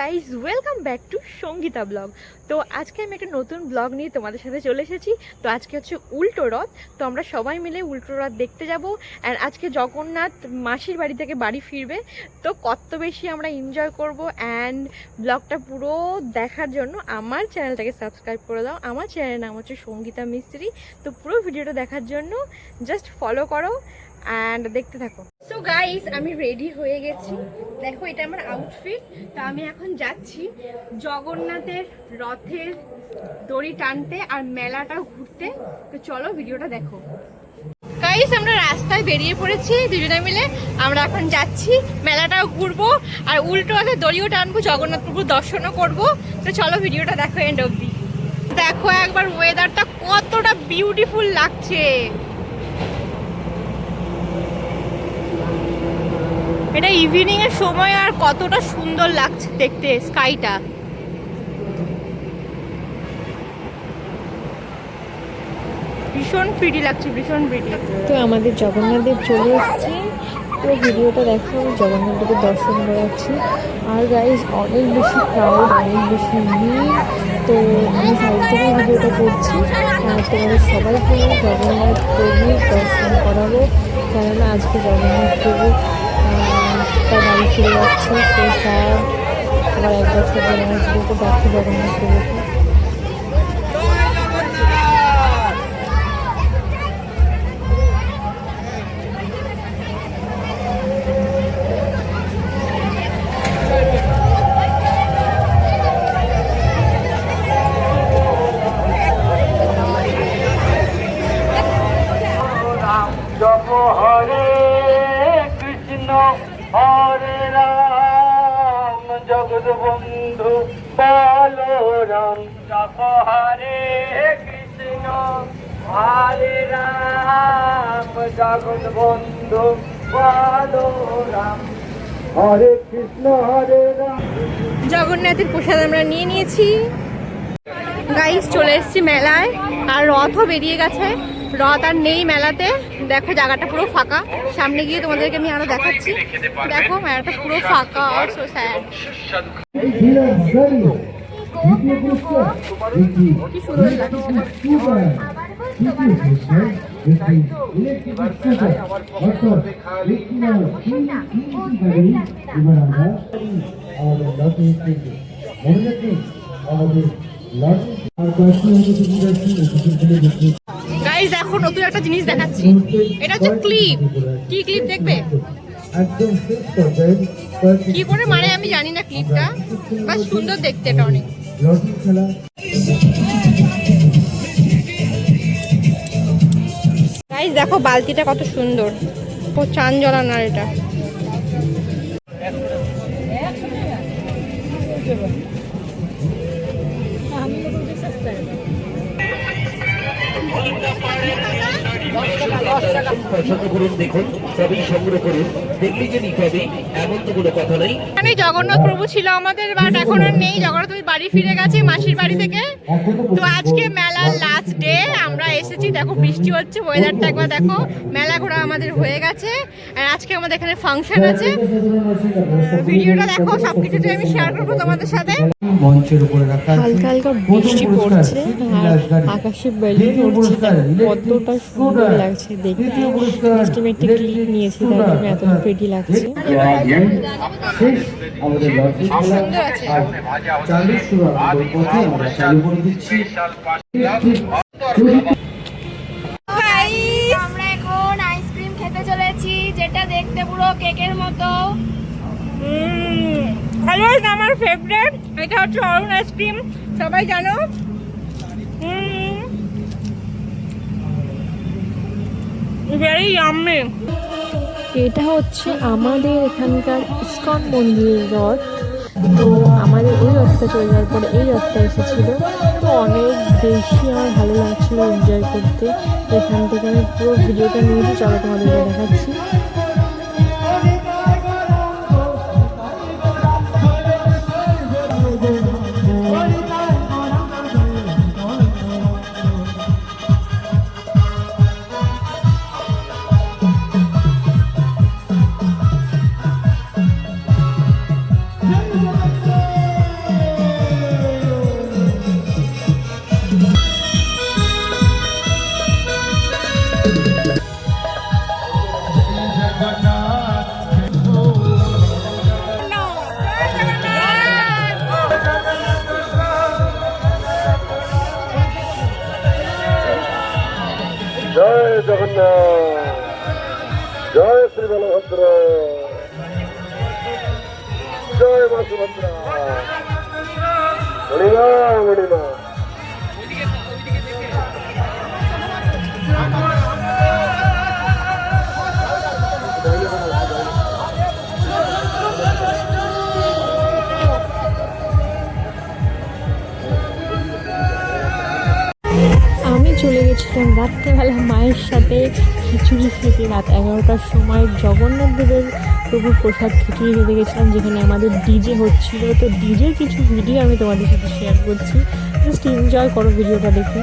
Guys, welcome back to Sangeeta blog. তো আজকে আমি একটা নতুন ব্লগ নিয়ে তোমাদের সাথে চলে এসেছি। তো আজকে হচ্ছে উল্টো রথ। তো আমরা সবাই মিলে উল্টো রথ দেখতে যাব। অ্যান্ড আজকে জগন্নাথ মাসির বাড়ি থেকে বাড়ি ফিরবে। তো কত বেশি আমরা এনজয় করব। অ্যান্ড ব্লগটা পুরো দেখার জন্য আমার চ্যানেলটাকে সাবস্ক্রাইব করে দাও। আমার চ্যানেলের নাম হচ্ছে সঙ্গীতা মিস্ত্রি। তো পুরো ভিডিওটা দেখার জন্য জাস্ট ফলো করো অ্যান্ড দেখতে থাকো। সো গাইস, আমি রেডি হয়ে গেছি। দেখো, এটা আমার আউটফিট। তো আমি এখন যাচ্ছি জগন্নাথের রথের দড়ি টানতে আর মেলাটা ঘুরতে। তো চলো ভিডিওটা দেখো। গাইস, আমরা রাস্তায় বেরিয়ে পড়েছি দুজনে মিলে। আমরা এখন যাচ্ছি, মেলাটাও ঘুরবো আর উল্টো রথের দড়িও টানবো, জগন্নাথ প্রভুর দর্শনও করবো। তো চলো ভিডিওটা দেখো এন্ড অবধি। দেখো একবার ওয়েদারটা কতটা বিউটিফুল লাগছে। এটা ইভিনিং এর সময় আর কতটা সুন্দর লাগছে দেখতে স্কাইটা। ভীষণ প্রিটি লাগছে, ভীষণ প্রিটি। তো আমাদের জগন্নাথ দেব চলে এসেছে। তো ভিডিওটা দেখো, জগন্নাথ দেবের দর্শন করাচ্ছি। আর গাইজ, অনেক বেশি ক্রাউড, অনেক বেশি ভিড়। তো আমি সাইড থেকে ভিডিওটা করছি। তোমাদের সবাইকে জগন্নাথ প্রভুর দর্শন করাবো, কেননা আজকে জগন্নাথ প্রভু তার বাড়ি ফিরে যাচ্ছে। সে স্যার আবার এক বছর ধরে আসবে। তো দেখো জগন্নাথ প্রভুকে। জপ হরে কৃষ্ণ হরে রাম জগৎ বন্ধু বলরাম। জপ হরে কৃষ্ণ হরে রাম জগৎ বন্ধু বলরাম। হরে কৃষ্ণ হরে রাম। জগন্নাথের প্রসাদ আমরা নিয়ে নিয়েছি। গাইস, চলে এসেছি মেলায় আর রথও বেরিয়ে গেছে। রথ আর নেই মেলাতে। দেখো জায়গাটা পুরো ফাঁকা। সামনে গিয়ে তোমাদেরকে আমি আরো দেখাচ্ছি। দেখো মেলাটা পুরো ফাঁকা। So sad. কি সুন্দর লাগছে। গাইস, দেখো নতুন একটা জিনিস দেখাচ্ছি। এটা হচ্ছে ক্লিপ। কি ক্লিপ দেখবে? কি করে মানে আমি জানি না ক্লিপটা, বাস সুন্দর দেখতে এটা অনেক। গাইস দেখো বালতিটা কত সুন্দর। ও চান জ্বালানোর এটা। এখানে জগন্নাথ প্রভু ছিল আমাদের, বাট এখন আর নেই। জগন্নাথ বাড়ি ফিরে গেছে মাসির বাড়ি থেকে। তো আজকে মেলার লাস্ট ডে আমরা এসেছি। দেখো বৃষ্টি হচ্ছে, ওয়েদারটা একবার দেখো। মেলা ঘোরা আমাদের হয়ে গেছে আর আজকে আমাদের এখানে ফাংশন আছে। ভিডিওটা দেখো, সবকিছু আমি শেয়ার করবো তোমাদের সাথে। মঞ্চের উপরে রাখা হালকা হালকা বৃষ্টি পড়ছে আর আকাশে বেলুন উড়ছে। কতটা সুন্দর লাগছে দেখতে। আমি একটা ক্লিপ নিয়েছি, তার জন্য এতটা প্রিটি লাগছে। আমাদের চালু শুরু পথে আমরা চালু করে দিচ্ছি। আমরা এখন আইসক্রিম খেতে চলেছি, যেটা দেখতে পুরো কেকের মতো। ভালো, আমার ফেভারিট। এটা হচ্ছে অরুণ আইসক্রিম, সবাই জানো। Very yummy. এটা হচ্ছে আমাদের এখানকার ইস্কন মন্দিরের রথ। তো আমাদের ওই রথটা চলে যাওয়ার পরে এই রথটা এসেছিলো। তো অনেক বেশি আমার ভালো লাগছিলো এনজয় করতে। এখান থেকে আমি পুরো ভিডিওটা নিয়েছি, চলো তোমাদেরকে দেখাচ্ছি। জয় জগন্নাথ, জয় শ্রী বলভদ্র, জয় মা সুভদ্রা, মণিমা মণিমা। আমি চলে গেছিলাম রাত্রেবেলা মায়ের সাথে খিচুড়ি খেতে। রাত 11টার সময় জগন্নাথ দেবের প্রভুর প্রসাদ খিচুড়ি খেতে গেছিলাম, যেখানে আমাদের ডিজে হচ্ছিল। তো ডিজের কিছু ভিডিও আমি তোমাদের সাথে শেয়ার করছি, জাস্ট এনজয় করো ভিডিওটা দেখে।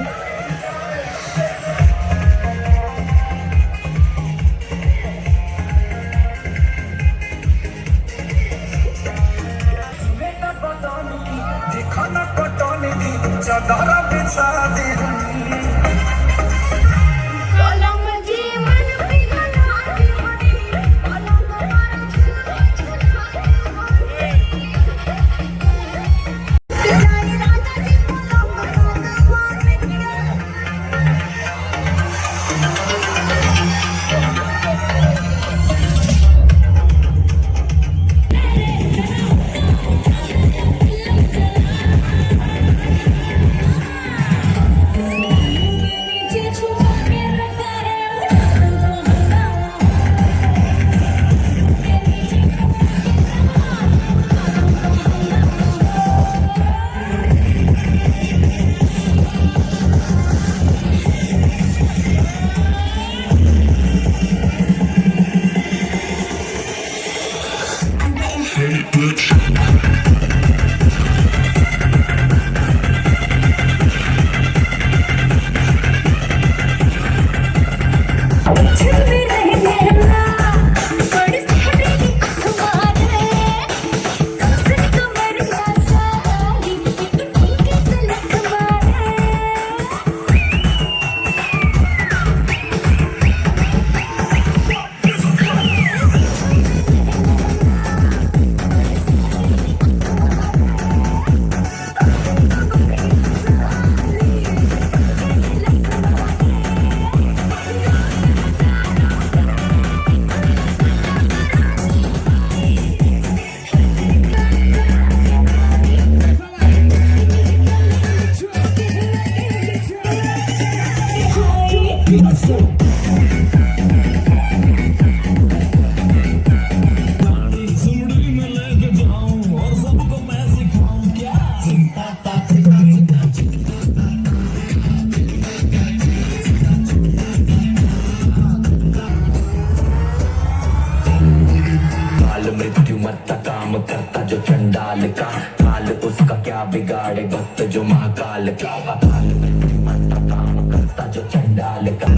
मृत्यु मरता काम करता जो चंडाल का, काल उसका क्या बिगाड़े भक्त जो महाकाल का। काल मृत्यु मरता काम करता जो चंडाल का।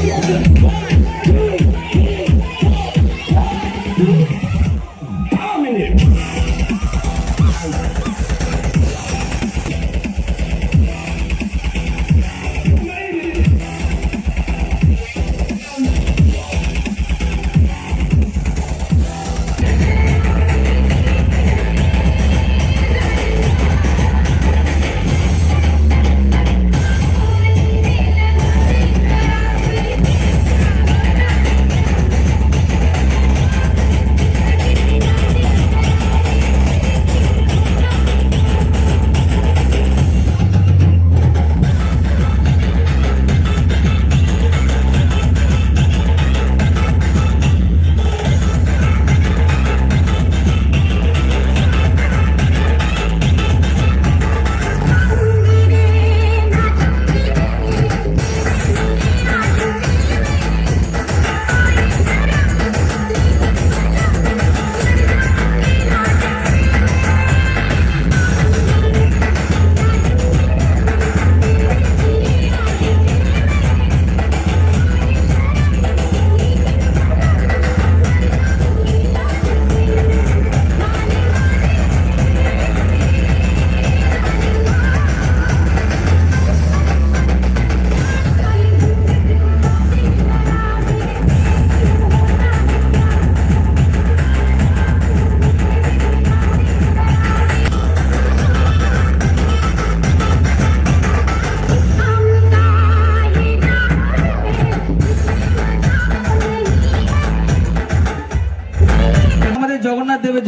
Yeah.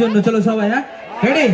জগন্নাথের জন্য। চলো সবাই, হ্যাঁ রেডি?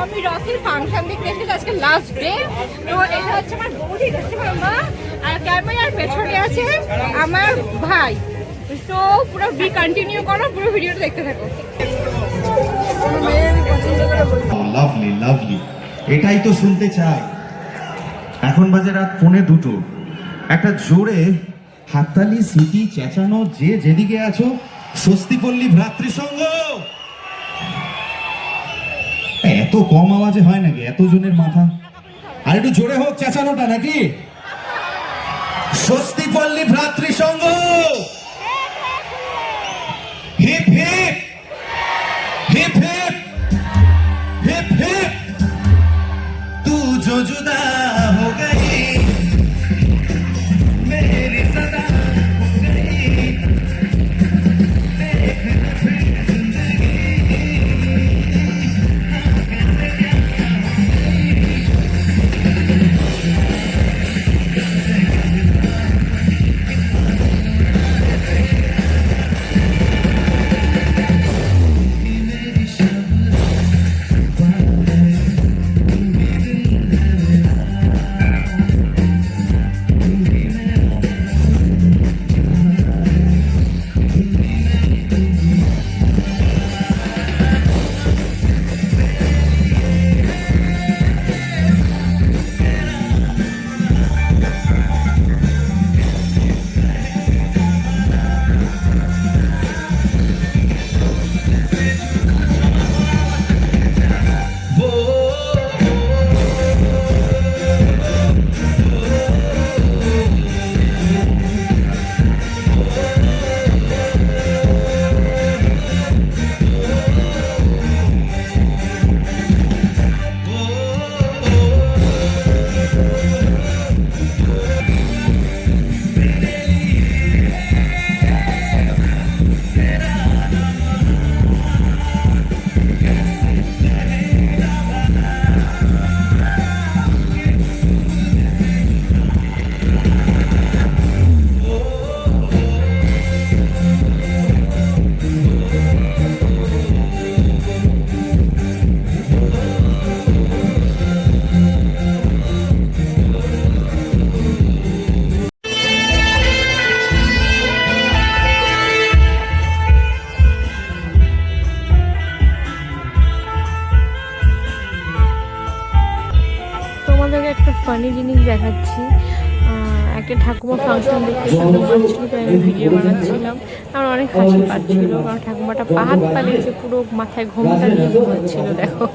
আমি রথের ফাংশন দেখতে এসেছি, আজকে লাস্ট ডে। তো এটা হচ্ছে আমার বৌদি মা, আর ক্যামেরার পেছনে আছে আমার ভাই। তো পুরো কন্টিনিউ করো, পুরো ভিডিওটা দেখতে থাকো। লাভলি লাভলি, এটাই তো শুনতে চাই। এখন বাজে রাত 1:45। একটা জোরে হাততালি, সিটি, চেঁচানো, যে যেদিকে আছো, স্বস্তিপল্লী ভ্রাতৃসংঘ। এত কম আওয়াজে হয় নাকি এত জনের মাথা? আর একটু জোরে হোক চেঁচানোটা নাকি? Swastipalli Bhratrisangha, hip hip hip hip hip hip, तू जो जुदा हो गई मेरी सदा हो गई, তোমাদেরকে একটা ফানি জিনিস দেখাচ্ছি। একটা ঠাকুমা ফাংশন দেখতে সুন্দর পাচ্ছিল, তাই আমি ভিডিও বানাচ্ছিলাম। আমার অনেক হাসি পাচ্ছিল, কারণ ঠাকুমাটা পা হাত পালিয়েছে, পুরো মাথায় ঘোমটা নিয়ে ঘুমাচ্ছিল। দেখো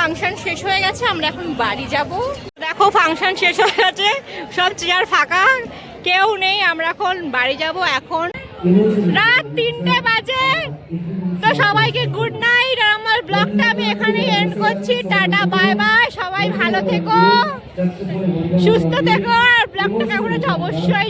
ফাংশন শেষ হয়ে গেছে, আমরা এখন বাড়ি যাব। দেখো ফাংশন শেষ হয়ে গেছে, সব চেয়ার ফাঁকা, কেউ নেই, আমরা এখন বাড়ি যাব। এখন রাত 3টে বাজে। তো সবাইকে গুড নাইট। আর আমার ব্লগটা আমি এখানে এন্ড করছি। টাটা বাই বাই, সবাই ভালো থেকো, সুস্থ থেকো। আর ব্লগটা কেমন হচ্ছে অবশ্যই